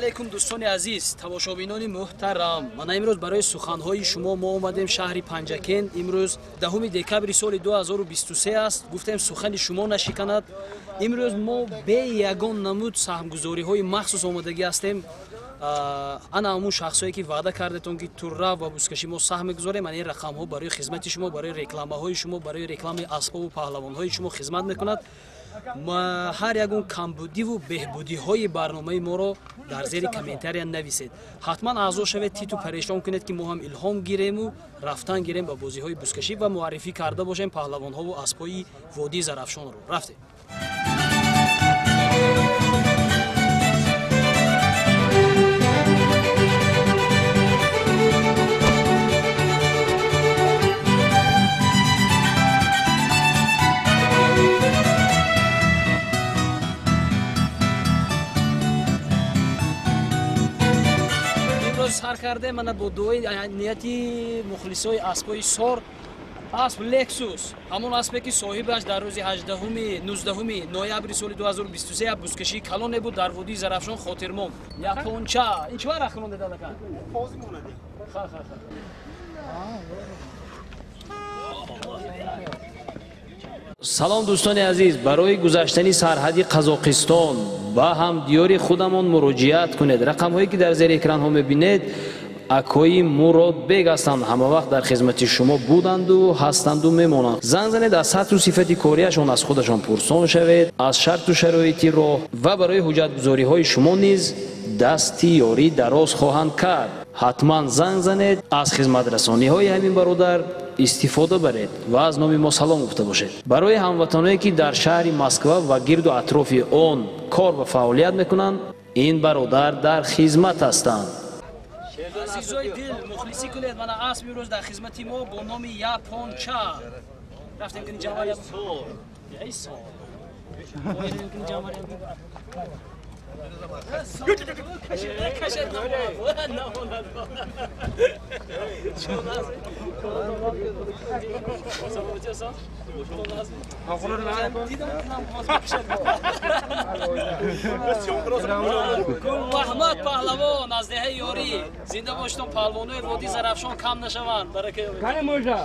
алайкум дӯстони азиз, тамошобинони муҳтарам. Мана имрӯз барои суханҳои шумо мо омадем шаҳри Панҷакен. Имрӯз 10 декабри соли 2023 аст. Гуфтем сухани шумо нашиканад. Имрӯз мо бе ягон намуд саҳмгузориҳои махсус омадагӣ ҳастем. ана ҳамун шахсое ки ваъда кардетон ки турра ва бузкашӣ мо саҳм мегузорем. Ана ин рақамҳо барои хизмати шумо, барои рекламаҳои шумо, барои рекламаи асбобу паҳлавонҳои шумо хизмат мекунад. ҳар ягон камбудиву беҳбудиҳои барномаи моро дар зери комментария нависед. ҳатман аъзо шавед, титу парешон кунед ки мо ҳам илҳом гирему, рафтан гирем ба бозиҳои бузкашӣ ва муаррифӣ карда бошем паҳлавонҳову аспҳои водии Зарафшонро. рафтем. сар карде мана бо дуои нияти мухлисои аспои сор асп Lexus, ҳамон аспе ки соҳибаш дар рӯзи 19 ноябри соли 2023 бузкашии калоне буд дар водии Зарафшон хотирмон. Японча ин чӣ вақт хонда дадака? Ҳозир монад. салом дӯстони азиз, барои гузаштани сарҳади Қазоқистон ба ҳамдиёри худамон муроҷиат кунед. рақамҳое ки дар зери экранҳо мебинед акои Мурод бег ҳастанд. ҳама вақт дар хизмати шумо буданду ҳастанду мемонанд. занг занед, аз сатҳу сифати корияшон аз худашон пурсон шавед, аз шарту шароити роҳ ва барои ҳуҷҷатгузориҳои шумо низ дасти ёрӣ дароз хоҳанд кард. ҳатман занг занед, аз хизматрасониҳои ҳамин бародар истифода баред ва аз номи мо салом гуфта бошед. барои ҳамватаное ки дар шаҳри Москва ва гирду атрофи он кор ва фаъолият мекунанд, ин бародар дар хизмат ҳастанд. азизои дил, мухлисӣ кунед, мана асп имрӯз дар хизмати мо бо номи Японча. рафтем кини ҷамъария Маҳмад паҳлавон аз деҳаи ёрӣ зинда бошитон, паҳлавонои водии Зарафшон кам нашаванд. барака кане мужда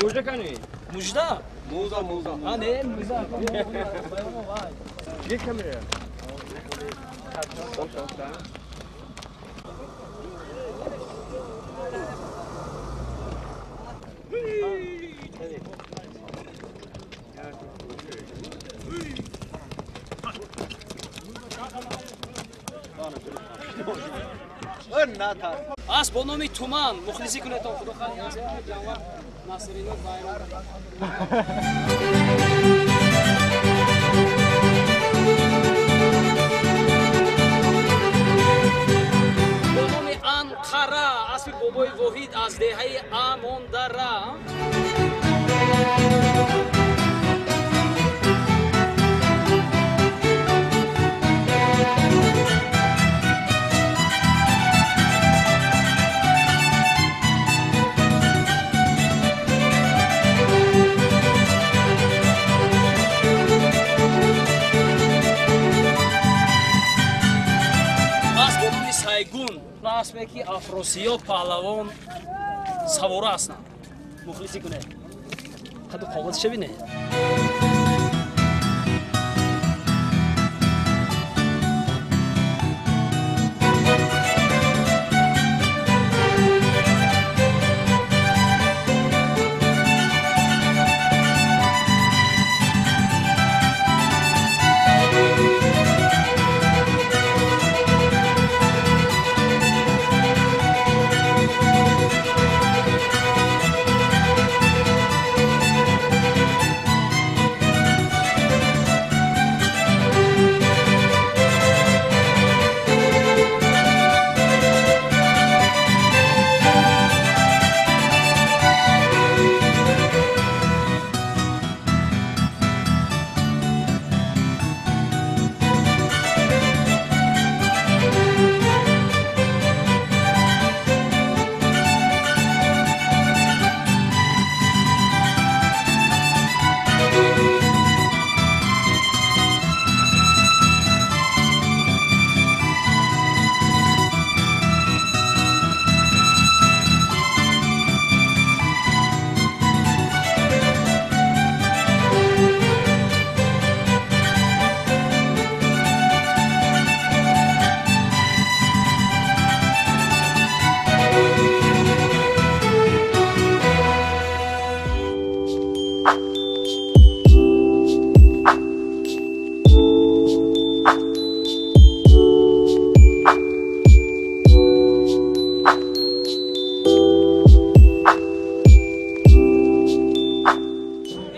мужда кане мужда муза муза ане муза یک kamera. аз бо номи Туман мухлисӣ кунедон. худо хайр ҷанвар Насрино байрон. Анқара аспи бобои Воҳид аз деҳаи Амондара. аспе ки Афросиёб паҳлавон савора ҳастанд. мухлисӣ кунед. қаду қоватша бинед.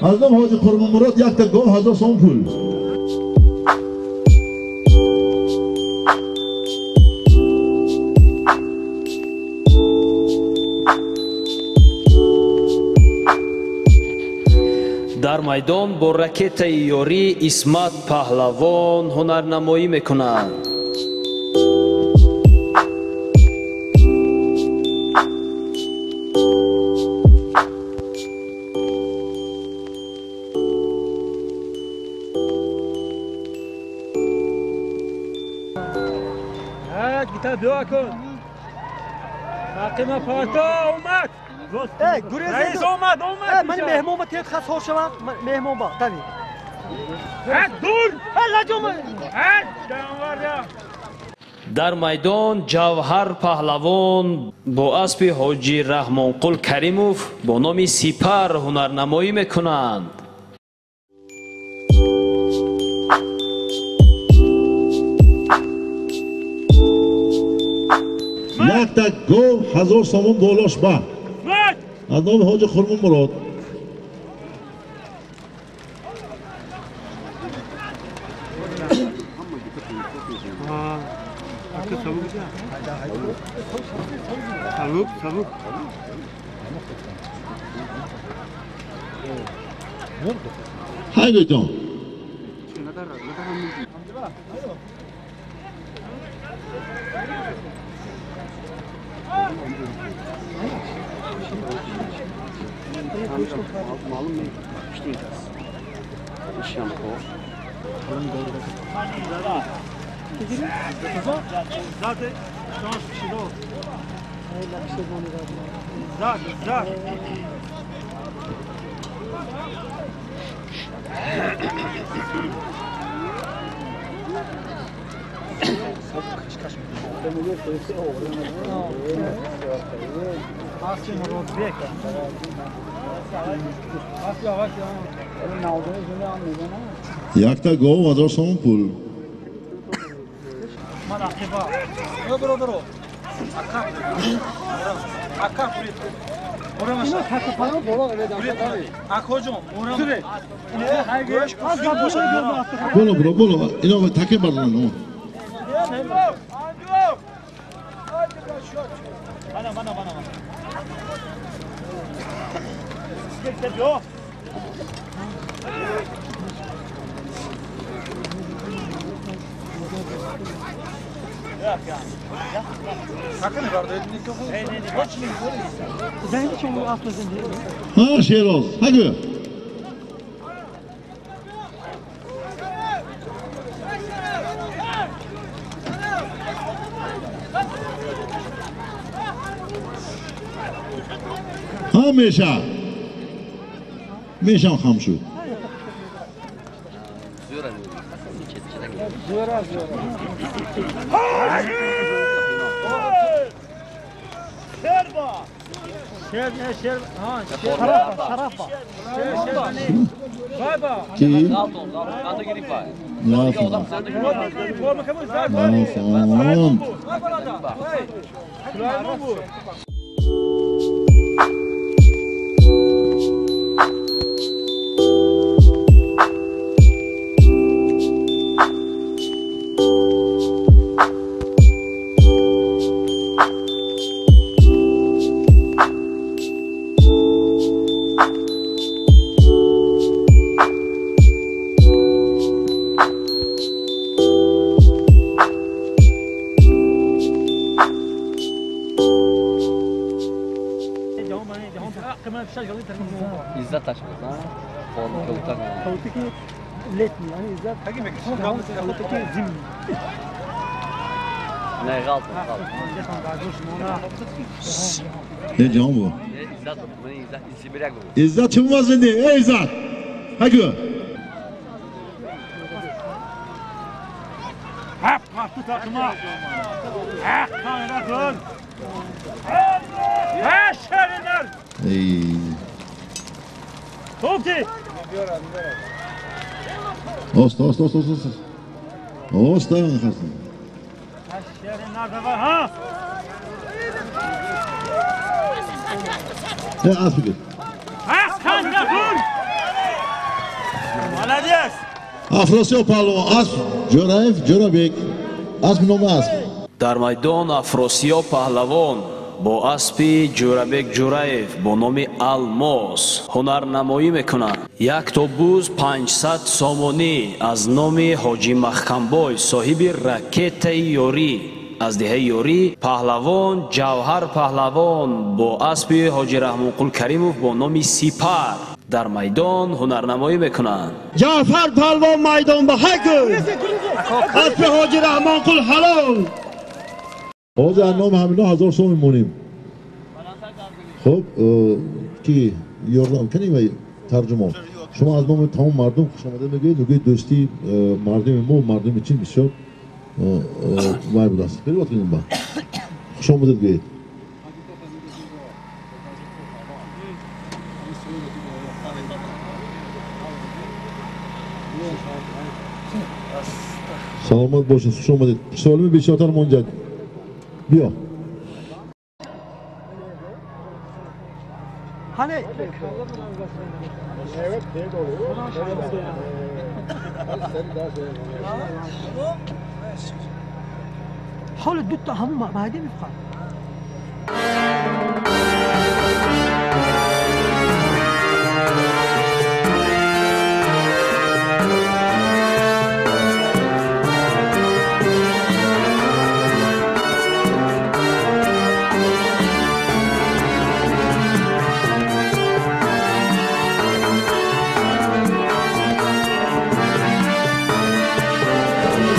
Azam Hoca Kurban Murat yakta gol 1000 so'm pul. дар майдон бо ракетаи ёрӣ Исмат Паҳлавон ҳунарнамоӣ мекунад. گیتا دعا کن. حاکم پاتا اومد. رئیس اومد. من مهمون با تیت خاص هوشم مهمون با تابی. دور. لجوم. дар майдон Ҷавҳар Паҳлавон бо аспи ҳоҷи Раҳмонқул Каримов бо номи Сипар ҳунарнамоӣ мекунанд. Yakta gol 1000 so'm bo'losh ba. Azam Hoca Kurban Murat. Tavuk. Haydi can. Malum ne? İşte yiyeceğiz. İş yanık o. Zaten şans kişide o. Zaten. Yakta gol 1000 so'm pul. Bro. Akka. Orası. Akocum. Orası. Bolo. İno takip barlan o. Bana. Geliyor. Sakın vardı elini çok. Zeynep şu atlasın diye. Ha Şeroz. Hadi. Ha Meşam ham shu. Zo'ra. Şer. Ha, Şarafa. Baba. Ki? Anda girip var. Ya. Forma kabul. Tamam. Bu. İzzet taşımız ha. Formu kavuktan. Kavuttaki let mi? Yani İzzet. Kavuttaki zim. Ne galt. Ne can bu? İzzet. Beni İzzet. İzmir'e koyuyor. İzzet çıkmaz şimdi. Ey İzzet. Hadi. Hep kalktı takıma. Hep kaynatın. Hep şerinler. Ey. Topti. Osta. Osta yakasın. Şerinler de var ha. Ne az bir. Hep kaynatın. Молодец! Afrosiyob palvon Asp Jo'rayev Jo'rabek. Asp nomi Asp. дар майдон Афросиёб паҳлавон бо аспи Ҷӯрабек Ҷӯраев бо номи Алмос ҳунарнамоӣ мекунад. Як тобуз 500 сомонӣ аз номи Ҳоҷӣ Махкамбой соҳиби ракетаи ёрӣ аз деҳаи ёрӣ, паҳлавон Ҷавҳар паҳлавон бо аспи Ҳоҷӣ Раҳмонқул Каримов бо номи Сипар дар майдон ҳунарнамоӣ мекунанд. Ҷаъфар палвон майдон ба ҳайку аспи Ҳоҷӣ Раҳмонқул ҳалол. Hozir annom hamido 1000 so'm mo'nim. Xo'p, ki yordam کنیم و ترجمه. شما از نام تمام مردم خوش آمدید میگید. میگید دوستی مردم ما مردم چین بسیار وای بود است. خیلی وقت کنیم با. خوش آمدید بگید. سلامت باشید. خوش آمدید. سوالم بیشتر منجد. بیا. Hani? حال دو تا همون معده میخواد.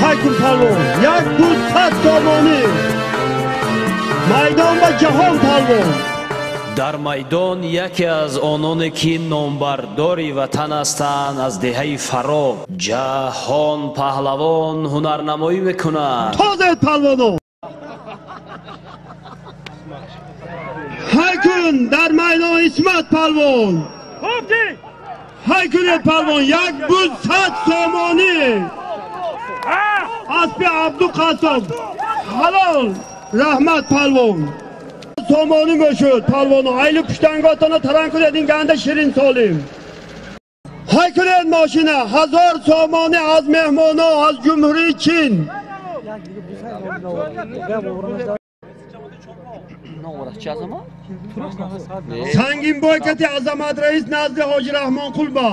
Haykun palvon, yak 200 somoni. Майдон ба ҷаҳон палвон. дар майдон яке аз ононе ки номбардори ватан ҳастанд аз деҳаи фароб ҷаҳон паҳлавон ҳунарнамоӣ мекунад. Тозед палвоно. Haykun дар майдон Исмат палвон. Хубди! Haykun палвон, yak 200 somoni. Аспи Абду Қасоб ҳалол раҳмат палвон. Somoni мешуд палвоно. Айли пуштанготона таран кунедин ганда Ширин Солим. Haykun мошина 1000 somoni аз меҳмоно аз Ҷумҳурии Чин. Сангинбой кати Азамат раис назди Ҳоҷӣ Раҳмонқул ба.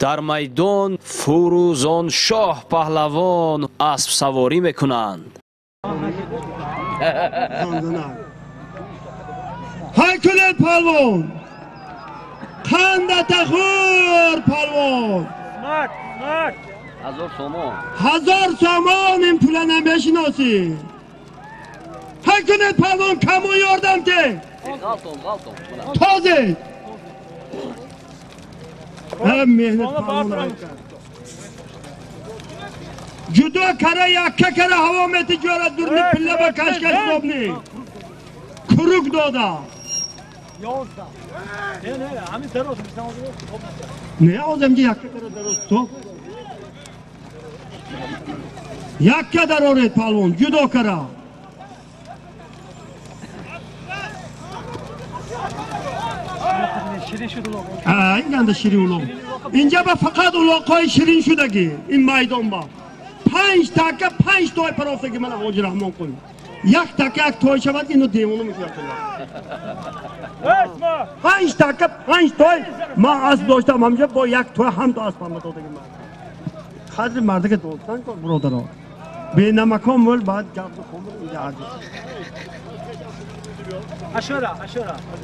дар майдон Фурӯзон Шоҳ паҳлавон асп саворӣ мекунанд. Haykun palvon. Qandatahur palvon. Smart, smart! 1000 somon این پول نمیشناسی. Haykun palvon kamu yordam de. Tozه. Hem mehnet palvon. Judo kara yakka kara havameti göre durni pille ba kaşkaş sobni. Kuruk doda. Ne ozemci yakka kara darosto. Yakka daroret palvon judo kara. این گنده شیرین اولو. اینجا با فقط اولاقای شیرین شدگی این میدان با 5 تکه 5 توی پرافتگی من حاجی رحمان کنم. یک تکه یک توی شود اینو دیمونو میکنم. 5 تکه 5 توی ما اسب داشتم همجا با یک توی هم تو اسب هم دادگی من. خاطر مرده که دوستان کن برادرها. به نمکان ول بعد جاب خمر اینجا عادی. Aşağı.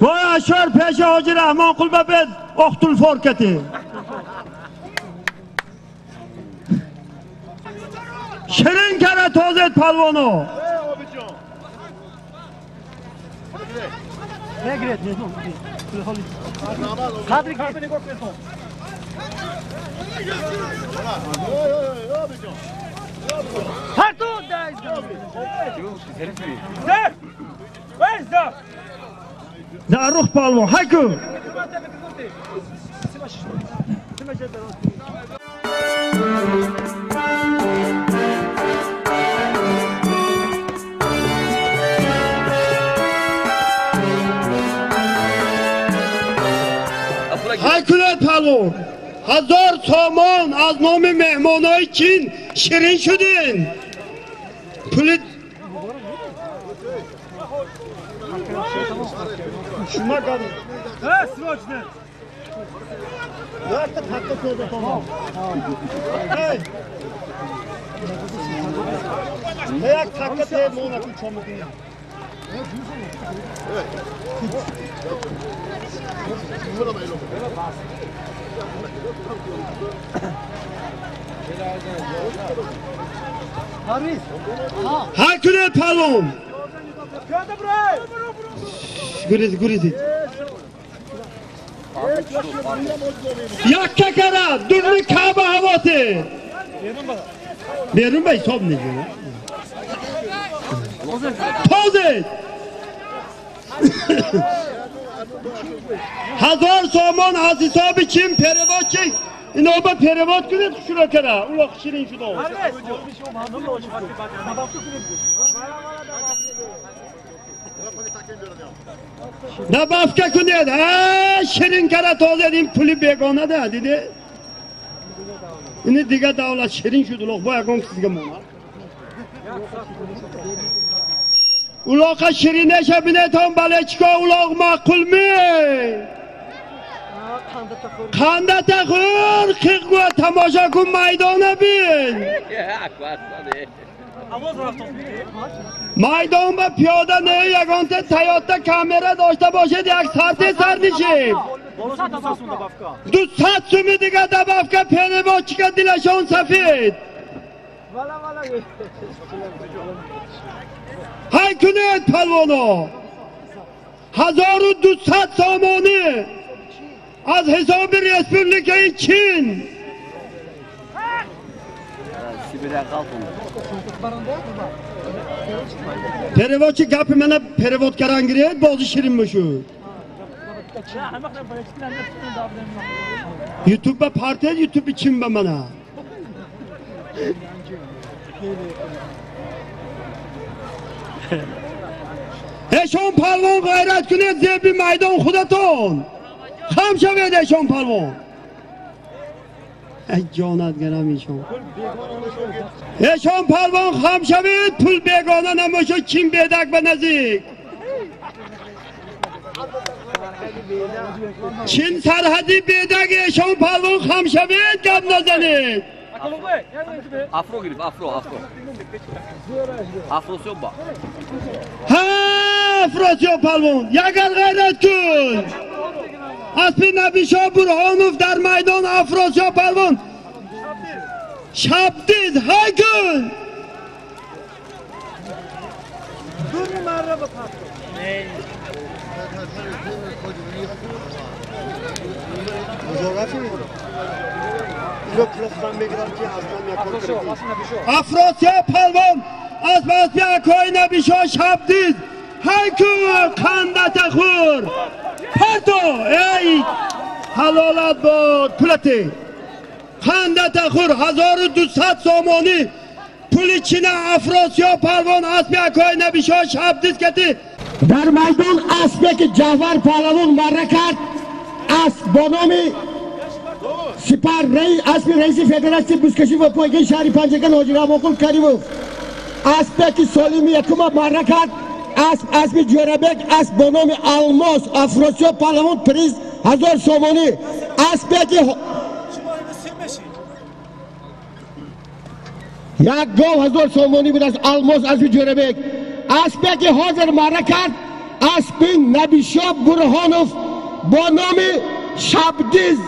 Vay aşar peşe Hacı Rahman kul bebed oktul forketi. Şirin kere tozet palvonu. Ne giret ne oldu? Kadri kadri korkuyorsun. Hartu dayız. Zer! Where's that? Da ruh palvon haykı. کنید پلو 1000 سامان از نام مهمانای چین شیرین شدین پول شما گردید سراج نه یک تکه پیدا کنم یک تکه پیدا کنم چون میکنم های کنید پلون گریزید یک ککره دورنی کعبه هواته بیرون به حساب نگیره تازه 1000 سامان از حساب چین پرواد چین اینا با پرواد کنید شروع کرده اولا شیرین شده نه بافکه کنید شیرین کرده تازه این پولی بیگانه ده دیده اینه دیگه دولت شیرین شد اولاق با یکان کسی دیگه مونه اولاق شیرینه شبینه تام بله چکا اولاق معقول می خنده تخور خیق گوه تماشا کن میدانه بین میدان به پیاده نه یکان تیاتا کامره داشته باشید یک ساعت سر نشیم 200 سومی دیگه دبافکه پیره با چکه دلشان سفید های کنید پلوانو 1200 سامانه از حساب ریسپوبلیکای چین پرواد چی گپ منه پرواد کرن گرید بازی شیرین بشود یوتیوب با پارتی یوتیوب چین با منه اشان پلوان غیرت کنید زیبی میدان خودتون خم شوید اشان پلوان ای جانت گرم اشان پلوان خم شوید پول بیگانه نماشد چین بیدک به نزدیک چین سرحدی بیدک اشان پلوان خم شوید گب نزنید Afro girip afro. Afrosu bak. Ha, Afrosya palvon. Yagar gayret kun. Aspi Nabişah Burhanov در میدان Afrosya palvon. Şabdiz haykun. دونی مره با پاس Afrosya palvon از باسپی اکای نبیشا شبدیز هایکو خندت خور پرتو ای حلالت باد پولتی خندت خور 1200 سامانی پولی چینه افراسیا پروان اسبی اکای نبیشا شبدیز کتی در میدان اسبی که جعفر پهلوان مره کرد اسب با نام سپر اسبی رئیس فدراسیون بوسکشی و پایگاه شهری پنجگان حاجی رحم‌الله کریموف اسب که سالمی یکم مره کرد اسب جوربک اسب با نام الماس افراسیا پهلوان پریز 1000 سامانی اسب که یک گاو 1000 سامانی بود از الماس اسب جوربک اسب که حاضر مره کرد اسب نبیشاه برهانوف با نام شبدیز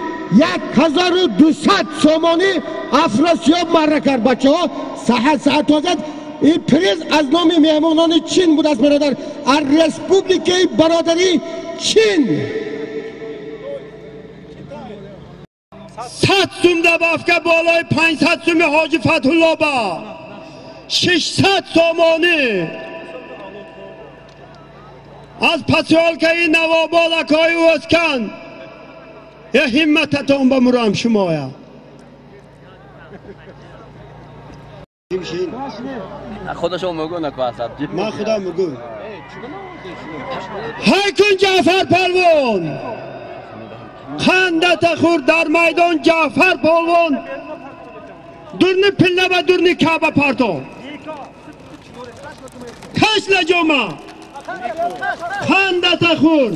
1200 سامانی افراسیاب مره کرد. بچه ها صحت آزد این پریز از نام مهمانان چین بود است برادر از رسپوبلیکای برادری چین 100 سوم ده بافکه بالای 500 سوم حاجی فتح الله با 600 سامانی از پسیال که این نوابال اکای وزکن یه همتتون با مرام شما یا خودشو میگو نکو عصب من خدا میگو های کن جعفر پروان خنده تخور در میدان جعفر پالوان درنی پله و درنی کعبه پرتو کش لجوما خنده تخور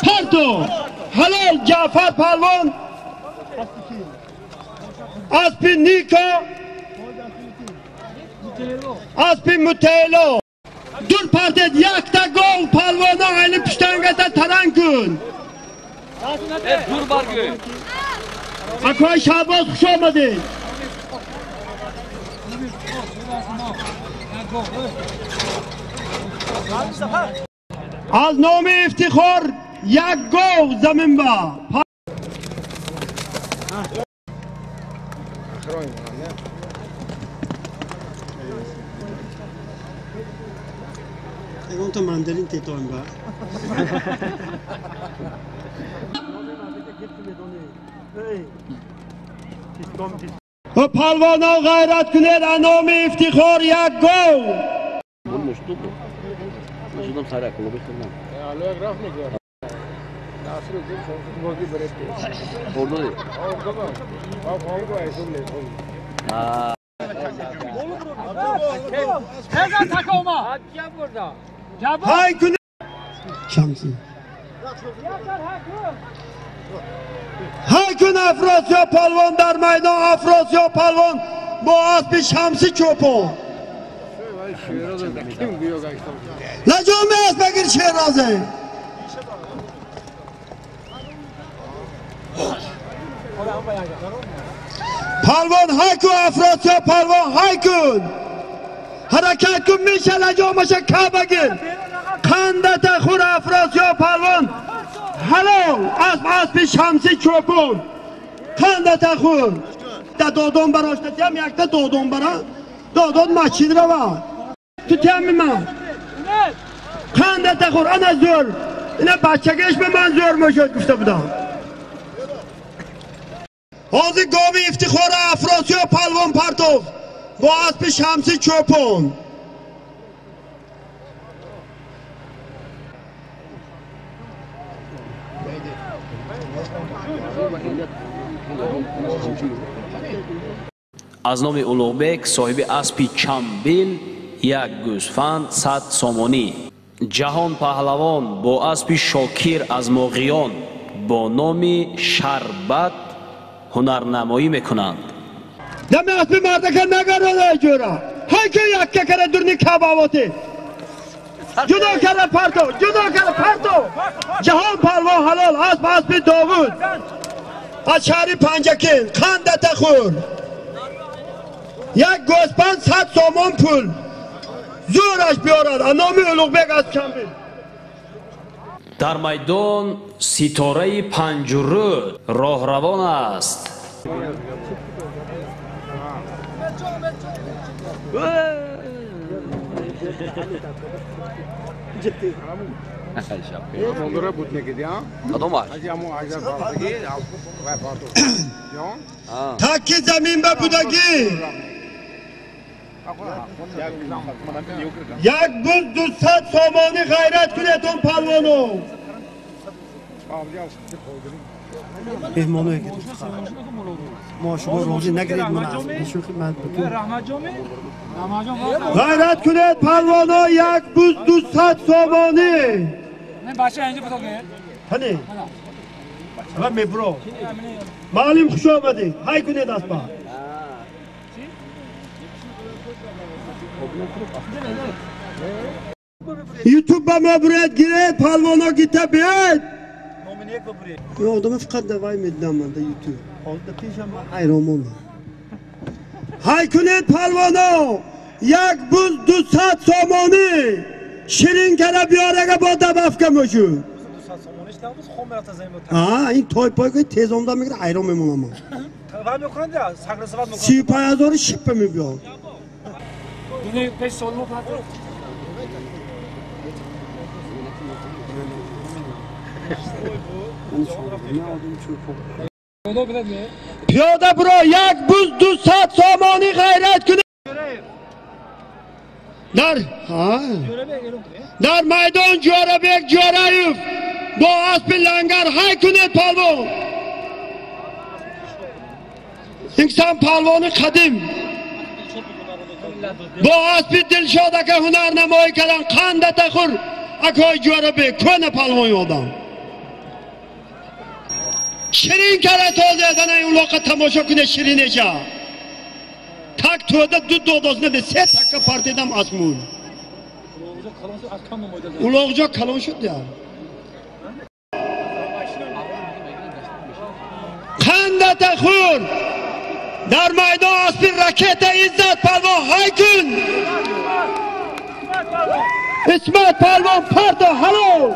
پرتو حلال جعفر پالوان اسپی نیکا اسپی متیلو دور پرتید یک تا گل پالوانا علی پشتنگتا ترنگ کن دور برگی اکوی شعباز خوش آمدید از نام افتخار یک گل زمین با اون تو مندرین تیتوان با و پالوانا غیرت کنید از نام افتخار یک گل bunu muştu bu. Muşudum sarı akıllı bir kırmam. Alo graf mı gör? Nasıl ödüm sonsuz bogi bıraktı. Orada değil. Orada mı? Bak oldu aysun ne oldu? Aa. Ezan takılma. Hakem burada. های کنید شمسی های کن افراسیاب پالوان در میدان افراسیاب پالوان با اسب شمسی چوپون لجام اسب بگیر شیرازه پالوان های کن افراسیاب پالوان های کن حرکت کن میشه لجامش که بگیر خنده تخور افراسیاب پالوان حلال اسب شمسی چوپون خنده تخور دا دودون براش نتیم یک تا دودون برا دودون مچید رو با تو تیم من خنده تخور انا زور اینا بچگش به من زور مشد گفته بودم حاضر گاوی افتخار افراسیاب پالوان پرتوف با اسب شمسی چوپون از نام اولوغبک صاحب اسبی چمبیل یک گوسفند 100 سامانی جهان پهلوان با اسبی شاکیر از ماغیان با نام شربت هنرنمایی میکنند دم اسبی مردکه نگرده جورا های که یک که کرده درنی کباواتی جدا کرده پرتو جدا کرده پرتو جهان پهلوان حلال اسبی داوود از شهری پنجکین خنده تخور یک گوسفند 100 سامان پول زورش بیارد نام اولوغبک از چمبیل در میدان ستاره پنجره راهروان است Onlara butne gidiyor. Adam var. Hacı amu ajar farkı ve parto. Yok. تکی زمین به بودگی یک بز 200 سامانی غیرت کنیتون پلوانو مهمانو گرفت ما شما روزی نگرید من از نشون خدمت بتون غیرت کنید پلوانو یک بز 200 سامانی نه باشه اینجا بتوگه هنی و میبرو معلم خوش آمدی های کنید از با یوتیوب با مبرد گیرید پلوانا گیته بیاید یا آدم فقط دوای میدنم من در یوتیوب آدم پیشم ایرامون های کنید پلوانا یک بز 200 سامانی شیرین کرده بیاره با دبفکه مشون این تایپایی که تیزامده میگره ایران میمونم من 35,000 شیپه میبیاد پیاده برو یک بز 200 سامانی غیرت کنید در میدان جاربک جارایف با اسب لنگر های کنید پالوان. اینکسان پالوان قدیم با اسب دلشاده که هنر نمایی کردن خنده تخور اکای جواره به کنه پالوان یادم شیرین کرده تازه دنه اون لقا تماشا کنه شیرینه شا تک توده دو دوست نده سه تکه پارتیدم اسمون اون جا کلان شد یا خنده تخور در میدان اسب رکت عزت پالوان های کن اسمت پالوان پرد حلال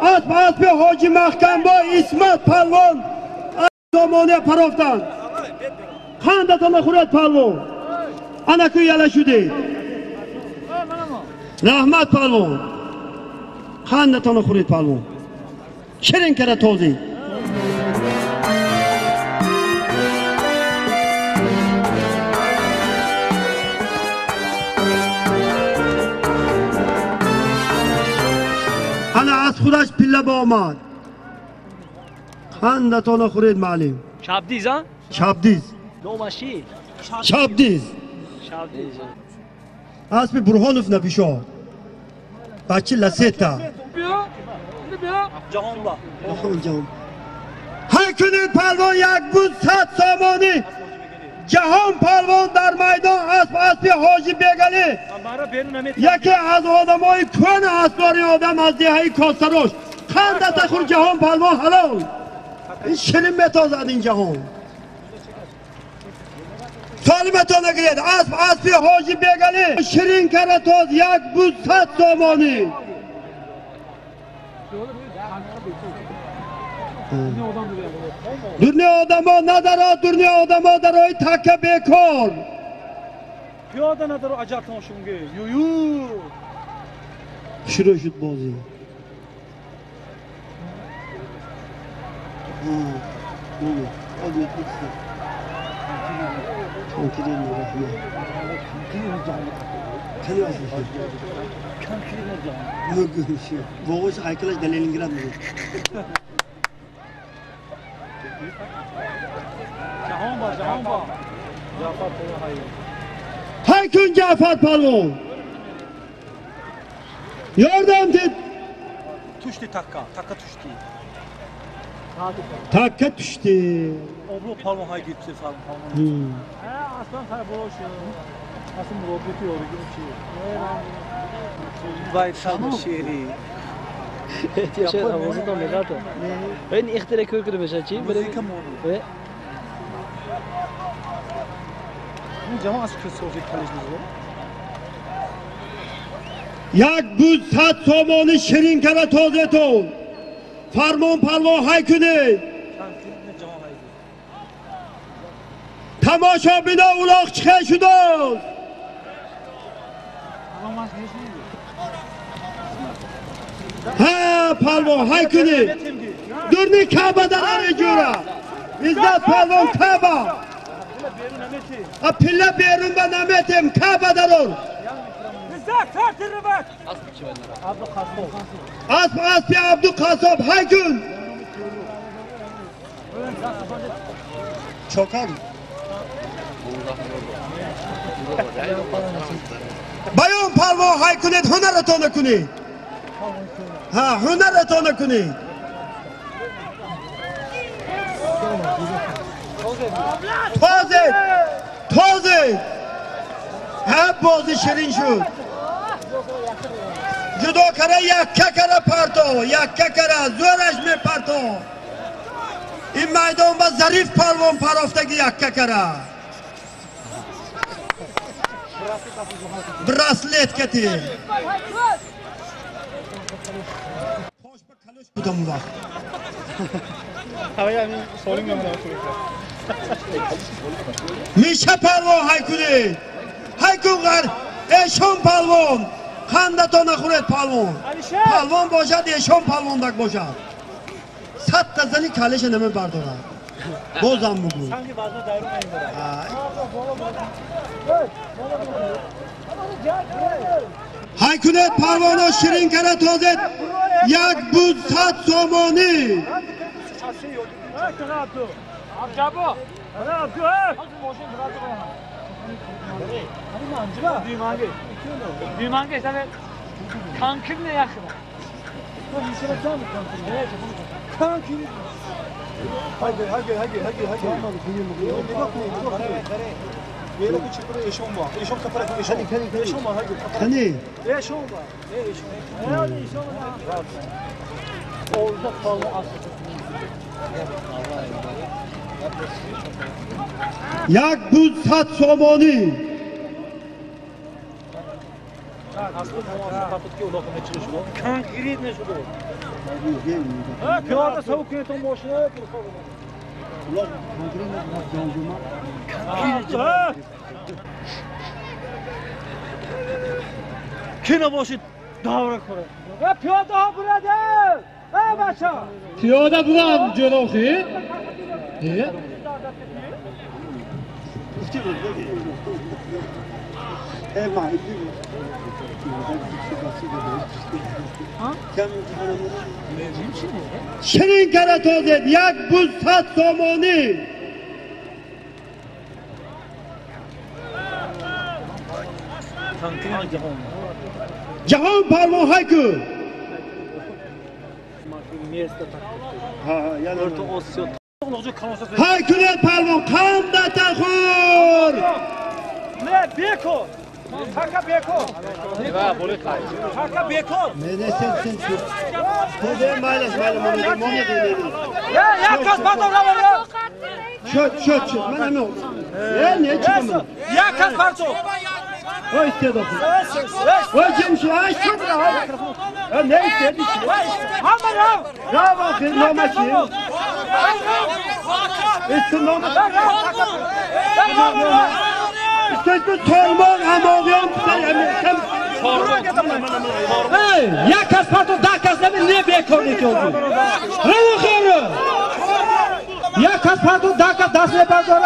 اسب حاجی محکم با اسمت پالوان زمانه پرافتن خنده تا نخورد پالوان انکو یله شده رحمت پالوان خنده تا نخورد پالوان شیرین کرده توزی انا از خودش پله با آمد خنده تا نخورید معلم شبدیز ها؟ شبدیز نومشی شبدیز اسب برهانوف نپیشا بچه لسیتا جهان با های کنید پالوان یک بود 100 سامانی جهان پالوان در میدان اسب حاجی بیگلی یکی از آدمای کن اسباری آدم از دیهی کاسروش خنده تخور جهان پالوان حلال این شیرین بتازد این جهان سالمتان نگرید اسب حاجی بیگلی شیرین کرده تاز یک بود 100 سامانی دنیا آدما نداره دنیا آدما درای تکه بیکار پیاده نداره عجب تماشونگه یو شروع شد بازی باقوش هایکلش در لنینگراد میگه جهان با های کن جعفر پالوان یاردم دید تuşti takka tuşti تکه تشتی oblo palma hay gitti palma aslan hay boş asıl muhabbeti orada şey vay tam şiiri احتیاج آوازه تا میگه این اختراع کرده بشه چی برای کم و این جماعت از که سوژه کلیش میزه یک بود 100 سامانی شیرین کرده تازه تو فرمان پالوان های کنه تماشا بینا اولاق چخه شده ها پالوان های کنه دورنی کعبه در آره جورا عزت پالوان کعبه پله بیرون به نمیتیم کعبه در آره اسب عبدو قصاب های کن چوکان بیان پالوان های کنید هنرتان کنید ها هنرتان کنید تازه ها بازی شیرین شد جدا کرده یک کره پرتو یک کره زورش می پرتو این میدان با ظریف پالوان پرافتگی یک کره براسلیت کتی خوش به کلوش بودم وقت میشه پالوان های کن غر ایشون پالوان خنده تا نخورد پالوان باشد ایشون پالوان دک باشد 100 تا زنی کلش نمی بردارد بازم بگو های کنید پالوان ها شیرین کرده تازه یک بود 100 سامانی یک بود 100 سامانی کی نباشید داور کنه پیاده ها براده بچه پیاده بودم جلو خیلی شیرین کره تازید یک بود 100 سامانی جهان پرمان های که های کنید پرمان قم دتا خور نه بیکو Kaka beko. Neva bole khai. Kaka beko. Mene sen şu. Kode males mone dedi. Ya kas pardon la var ya. Şöt. Ben mi oldu? Ne çıkamadı? Ya kas pardon. O istedi. O kimse ay şöt ya. Ne istedi? Hamma ya. Bravo sen nomaçı. İstin nomaçı. İstedi torman amogyan sen Hey, ya kas pardon da kas ne bekliyor ki oldu? Bravo khiro. Ya kas pardon da kas das ne pardon.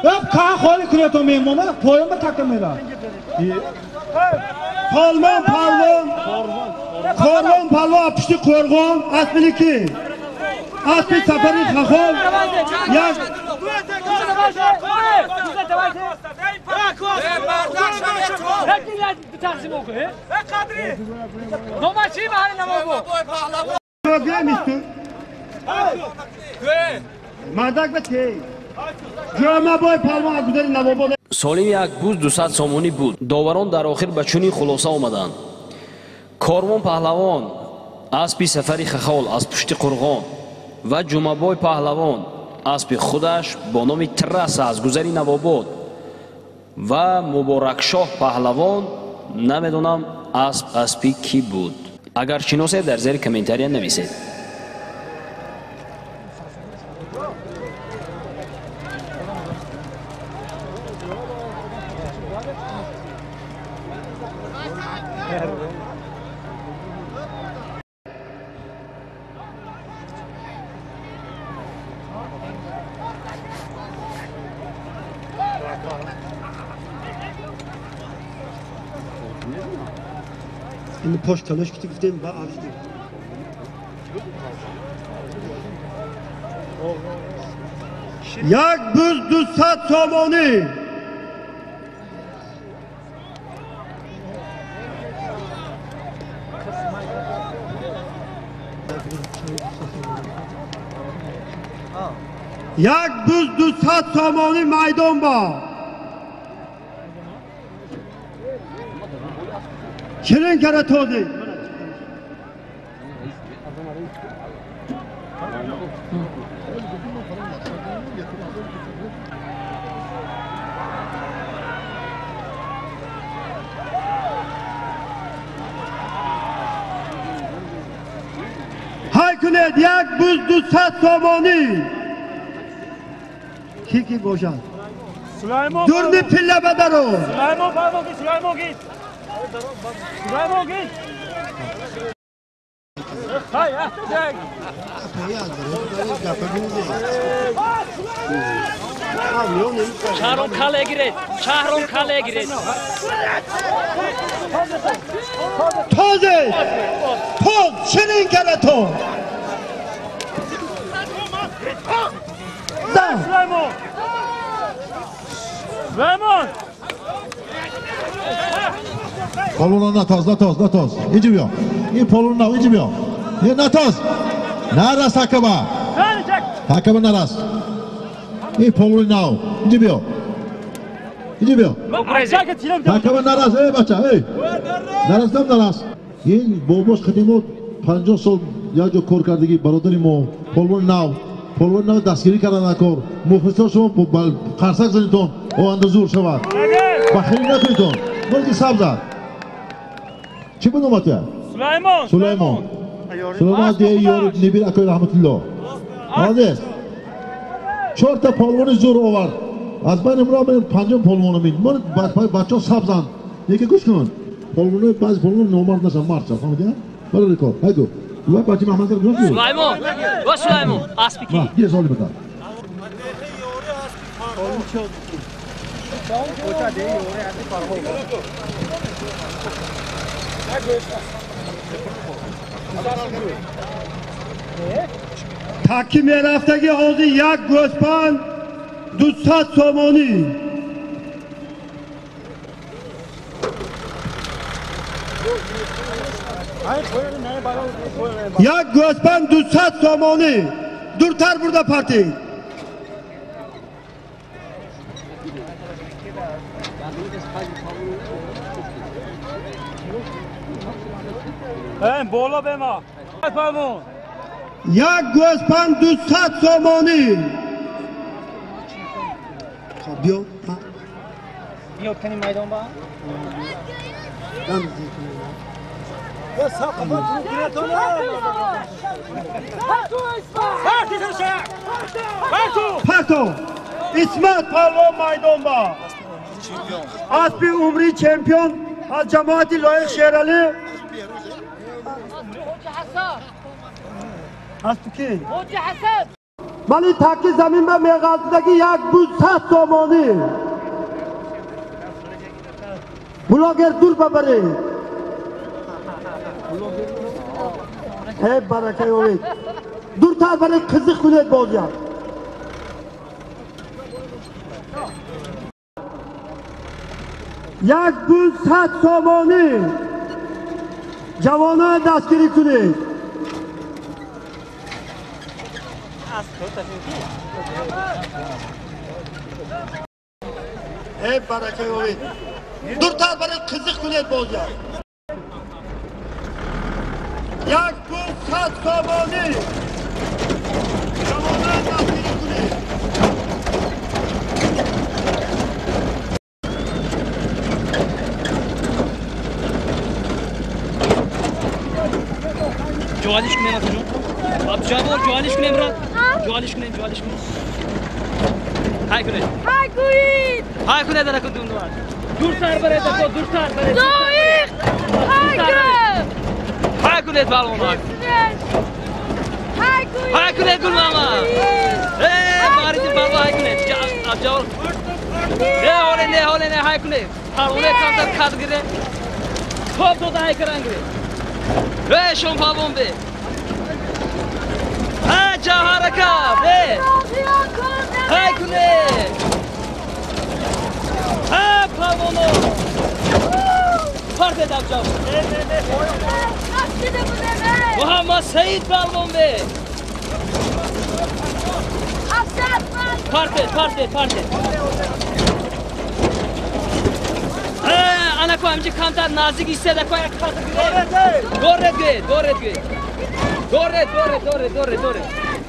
Hep kan kholi kureto memona poyama takmela. Palman palvan apıştı korgon asmini ki. Asmi safari khakol. Ya تقسیم کنه قدری نماچی محل نمابو program istu madak bete jama boy palma gudari nababo солими як буз 200 сомонӣ буд. доварон дар охир ба чунин хулоса омаданд. Кормон паҳлавон аспи сафари хахол аз пушти қурғон ва ҷумабой паҳлавон аспи худаш бо номи траса аз гузари навобод ва муборакшоҳ паҳлавон намедонам аспи кӣ буд. агар шиносед дар зери комментария нависед. این پشت تلاش گفتیم با آفیدیم یک buz 200 somoni یک buz 200 somoni maydon ba Şirin kere tozi Haykunet yak buz 200 somoni Ki boşan Süleyman Durni pille bedaro Süleyman pardon git Süleyman git Süleyman git Hay ya Şahron kaleye girer. Şahron kaleye girer. Taze. Toz. Şirin kere toz. Zan. Süleyman. Süleyman. Polvon natoz. İcimiyor. İyi polvon nav icimiyor. İyi natoz. Naras hakama. Hakama naras. İyi polvon nav. İcimiyor. Hakama naras. Ey bacha. Ey. Naras tam naras. İyi boboş khidmat 50 سال یا جو کار کردگی برادری ما پولون ناو دستگیری کردن نکار مخلصان شما قرصک زنیتون او اندازور شود بخیلی نکنیتون ملکی سبز زد چی بود اومده؟ سلیمان دیگه یار نبیر اکای رحمت الله آدست 4 تا پولون زور آورد از بین امرا من 5 پولونو مید من بچه ها سبزن یکی گوش کن پولونو بعضی پولونو نومرد نشن مرد شد فهمیدی؟ برای ریکار هیدو و بچه محمد رو گذاشت Süleyman. Va Süleyman. Aspiki. بله یه سالی بکن تحکیم رفتگی حوضی یک گوسپند 200 سومانی یک گوسپند 200 سومانی دورتر burada parti Bola bema. Pardon. یک گوسپند 200 سومانی بیا بیا کنی میدان با پرتو اسمت پهلوان میدان با اسبی عمری چمپیون از جماعت لایق شیرالی از تو کی؟ ولی تکی زمین به میغازدگی یک 200 سومانی بلاگر دور ببری ای برکه اوید دورتر برای قزق کنید بازیان یک 200 سومانی جوانان دستگیری کنید ای برکه اوید دورتر برای قزق کنید بازیان یک 200 سومانی جوانان دستگیری کنید جوالش کنیم اتون باب جوال جوالش کنیم برات جوالش کنیم های کنید در کدوم دوار دورتر برای تو دورتر برای دایق های کنید بالون های کنید گل ماما باری بالون های کنید جوال نه های کنید بالون کانتر کات گیره خوب تو های کرانگیره شون بالون به جاهرکا به های کنید بالونو پارت دام جاو محمد سعید بالون به پارت انا کو همچی کمتر نازک ایستاده کو یک پارت گورد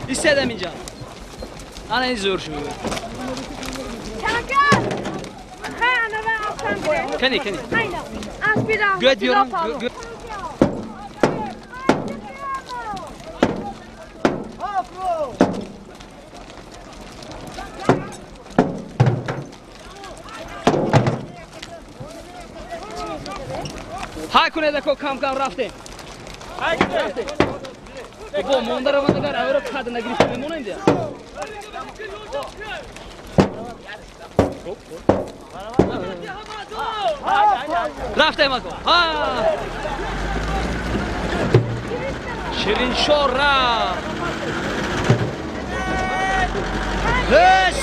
ایستادم اینجا انا این زور شو کنی گوید بیارم های کنه دکو کم رفته با موندر رو اگر اورو کاد نگیریم میمونه اینجا رفتیم اکو شیرین شور رفت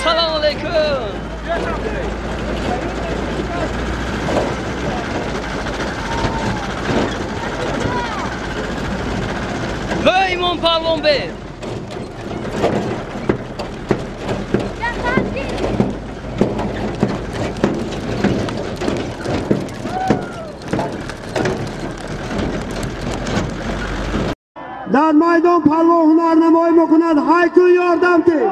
سلام علیکم ایمان پالون بیر در میدان پهلوان هنرنمایی میکند هایکو یاردم ده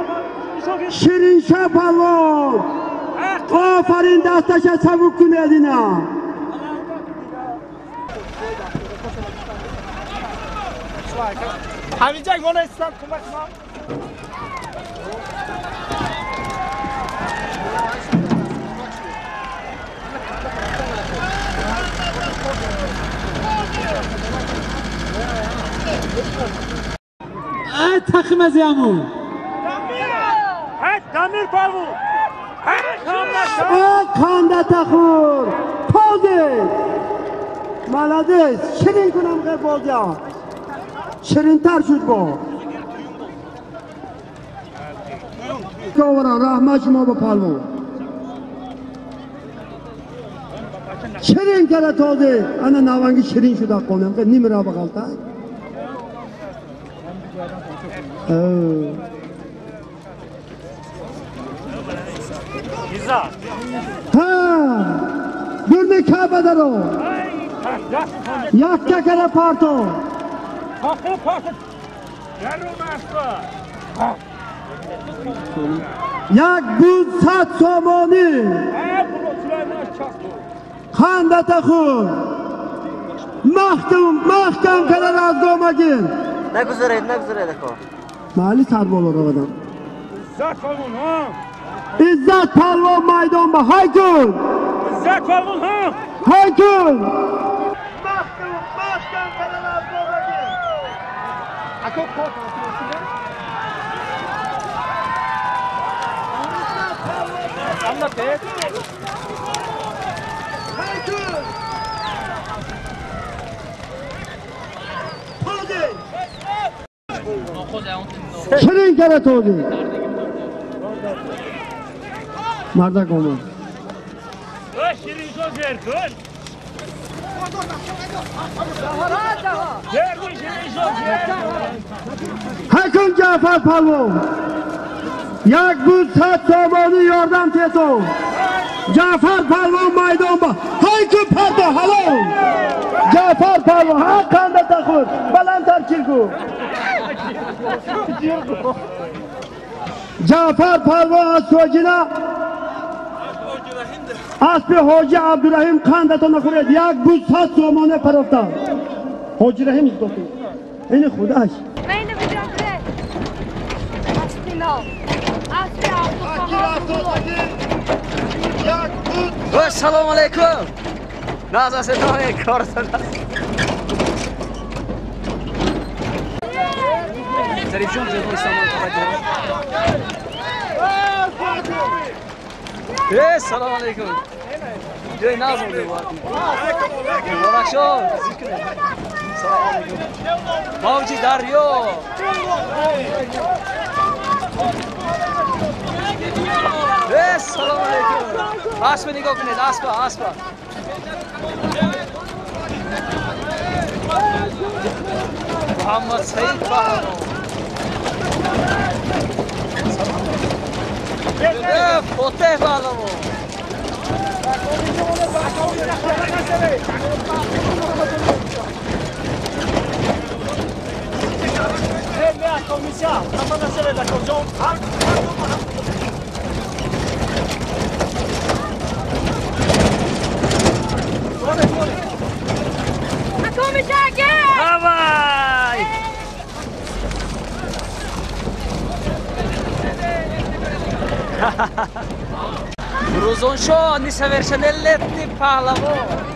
شیرین شاه پهلوان آفرین دستش سبک کنید اینا همینجا ایمان اسلام کمک ما تخم زیامون دمیر پالو کانده تخور پازه ملادش شیرین کنم غیر بازیا شیرین تر شد با کورا رحمت شما با پالو شیرین کرده تازه انا نوانگی شیرین شده کنم که نیم را بغلتا ها برده کعبه درو یک ککر پارتو یک بود 100 سامانی خنده خود محکم کنه از دومگین نگذارید اکو مالی سر بالا رو بدم عزت پهلوان میدان با های کن عزت پهلوان ها های کن محکم کنه از دومگین اکو پاک Allah pek. شیرین کرده توزی مرده کامل شیرین شو زیر کن هکن جعفر پهلوان یک بود 100 سامانی یاردم تیتو جعفر پهلوان میدان با هکن پرده حلال جعفر پهلوان حق کنده تخور بلندتر چیرگو جعفر پهلوان از سوجینا اسب حاجی عبدالرحیم خندتو نخورید یک بود 100 سامانه پرفتا حاجی رحیم از دوتو این خودش سلام علیکم نازا ستانه کار سلام تلویزیون زیبا استعمال کنید سلام علیکم جای نازم دیوارتون مبارک شد سلام علیکم موجی دریا سلام علیکم اسب نگاه کنید اسب محمد سعید پهلوان فتح پهلوان Bruzon show несовершеннолетний пахлавон.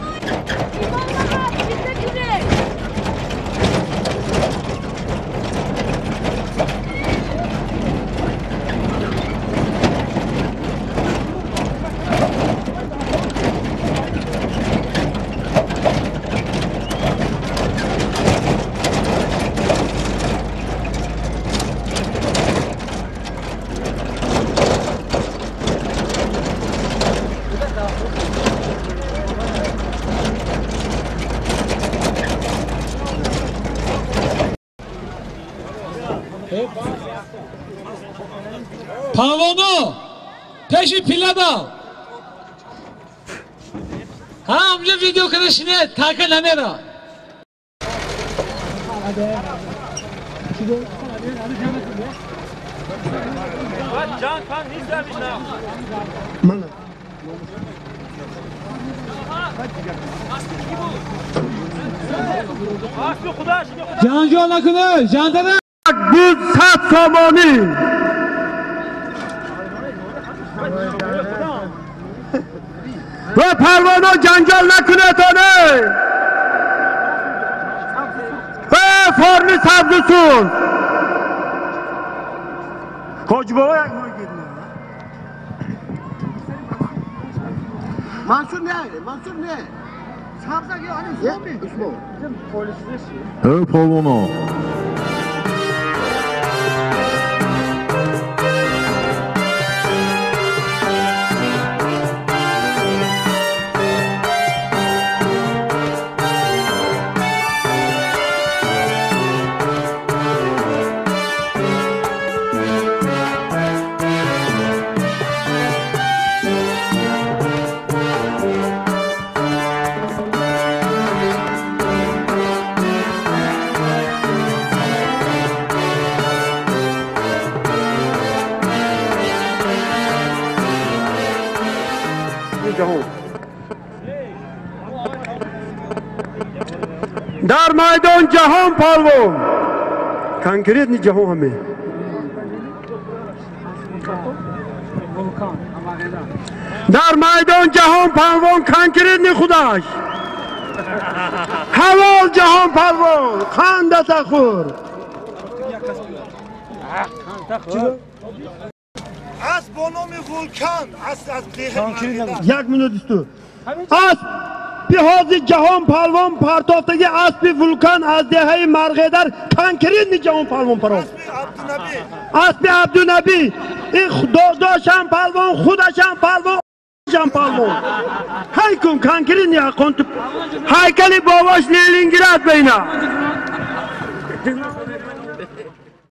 پروانو پیشی پیله دار همجا ویدیو کنشینه تاکه نمیره جان کن نیست دارمیشنم من جان جان نکنه جان داره بود 100 سامانی و پروانه جنجال نکنه تانه و فرمی سبزسون کج بابا یک موی گیدنه منصور نه منصور نه سبزه که آنی زومی اسمو ای پروانه در میدان جهان پالوان کنکریت نی جهان همه در میدان جهان پالوان کنکریت نی خودش حوال جهان پالوان خنده تخور از بانام ولکان از دیه یک منوت استو از بهاز جهان پالوان پرتافتگی اسب ولکان از دهه مرغدر کنکریت نی جهان پالوان پرو اسب عبدالنبی این داشتن پالوان خودشن پالوان جهان پالوان هیکم کنکریت نی هیکلی باباش نیلینگرد بینا